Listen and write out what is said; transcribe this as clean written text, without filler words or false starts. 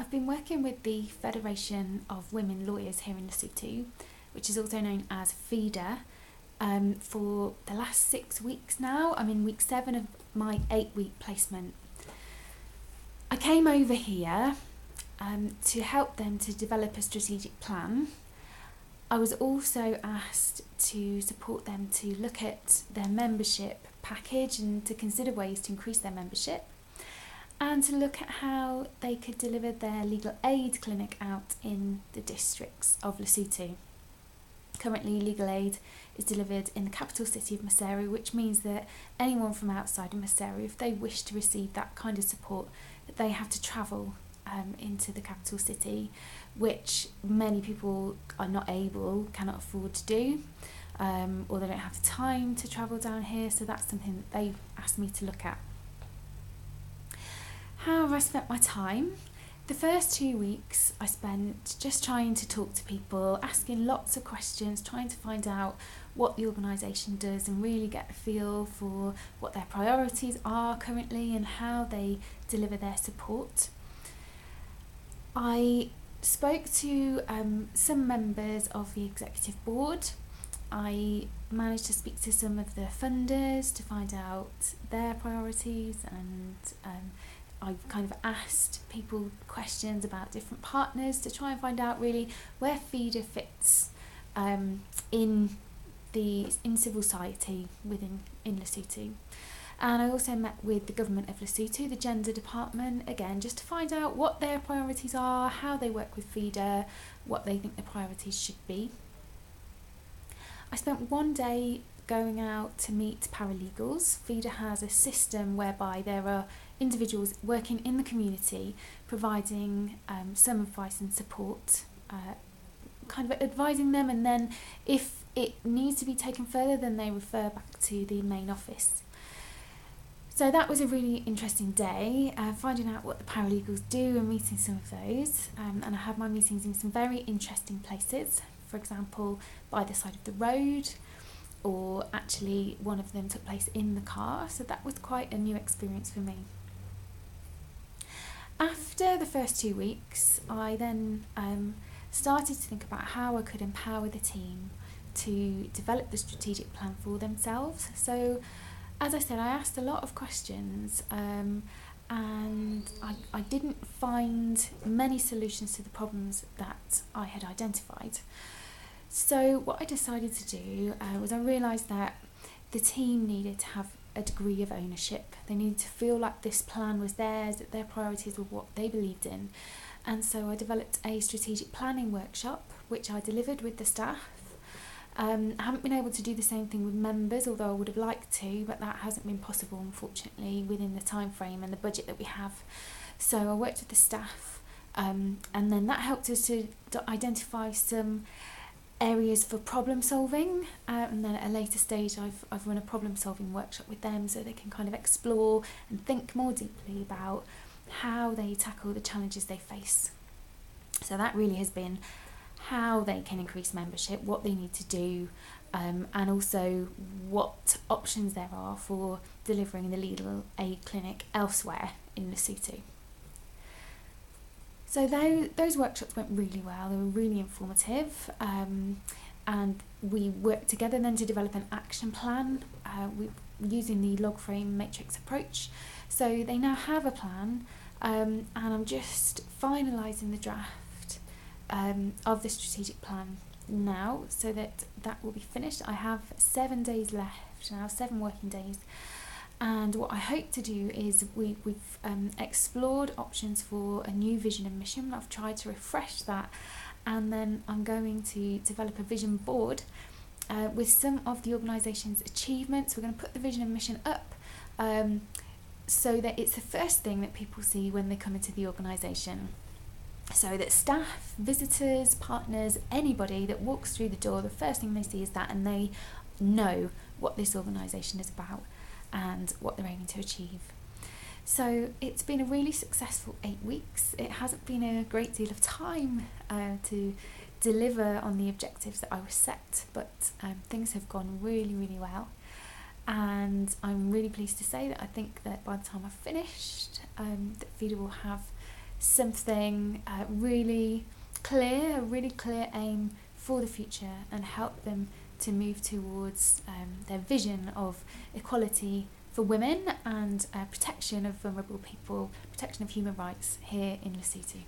I've been working with the Federation of Women Lawyers here in Lesotho, which is also known as FIDA, for the last 6 weeks now. I'm in week 7 of my 8-week placement. I came over here to help them to develop a strategic plan. I was also asked to support them to look at their membership package and to consider ways to increase their membership, and to look at how they could deliver their legal aid clinic out in the districts of Lesotho. Currently, legal aid is delivered in the capital city of Maseru, which means that anyone from outside of Maseru, if they wish to receive that kind of support, that they have to travel into the capital city, which many people are not able, cannot afford to do, or they don't have the time to travel down here, so that's something that they asked me to look at. How have I spent my time? The first 2 weeks I spent just trying to talk to people, asking lots of questions, trying to find out what the organisation does and really get a feel for what their priorities are currently and how they deliver their support. I spoke to some members of the executive board. I managed to speak to some of the funders to find out their priorities, and I kind of asked people questions about different partners to try and find out really where FIDA fits in civil society in Lesotho. And I also met with the government of Lesotho, the gender department, again just to find out what their priorities are, how they work with FIDA, what they think the priorities should be. I spent one day going out to meet paralegals. FIDA has a system whereby there are individuals working in the community providing some advice and support, kind of advising them, and then if it needs to be taken further, then they refer back to the main office. So that was a really interesting day, finding out what the paralegals do and meeting some of those. And I had my meetings in some very interesting places, for example, by the side of the road, or actually one of them took place in the car. So that was quite a new experience for me. After the first 2 weeks, I then started to think about how I could empower the team to develop the strategic plan for themselves. So, as I said, I asked a lot of questions, and I didn't find many solutions to the problems that I had identified. So what I decided to do was I realised that the team needed to have a degree of ownership. They needed to feel like this plan was theirs, that their priorities were what they believed in. And so I developed a strategic planning workshop, which I delivered with the staff. I haven't been able to do the same thing with members, although I would have liked to, but that hasn't been possible, unfortunately, within the time frame and the budget that we have. So I worked with the staff, and then that helped us to identify some areas for problem solving, and then at a later stage I've run a problem solving workshop with them so they can kind of explore and think more deeply about how they tackle the challenges they face. So that really has been how they can increase membership, what they need to do, and also what options there are for delivering the legal aid clinic elsewhere in Lesotho. So those workshops went really well. They were really informative, and we worked together then to develop an action plan using the log frame matrix approach. So they now have a plan, and I'm just finalising the draft of the strategic plan now, so that will be finished. I have 7 days left now, 7 working days. And what I hope to do is we've explored options for a new vision and mission. I've tried to refresh that, and then I'm going to develop a vision board with some of the organisation's achievements. We're going to put the vision and mission up so that it's the first thing that people see when they come into the organisation. So that staff, visitors, partners, anybody that walks through the door, the first thing they see is that, and they know what this organisation is about and what they're aiming to achieve. So it's been a really successful 8 weeks. It hasn't been a great deal of time to deliver on the objectives that I was set, but things have gone really, really well. And I'm really pleased to say that I think that by the time I've finished, that FIDA will have something really clear, a really clear aim for the future, and help them to move towards their vision of equality for women and protection of vulnerable people, protection of human rights here in Lesotho.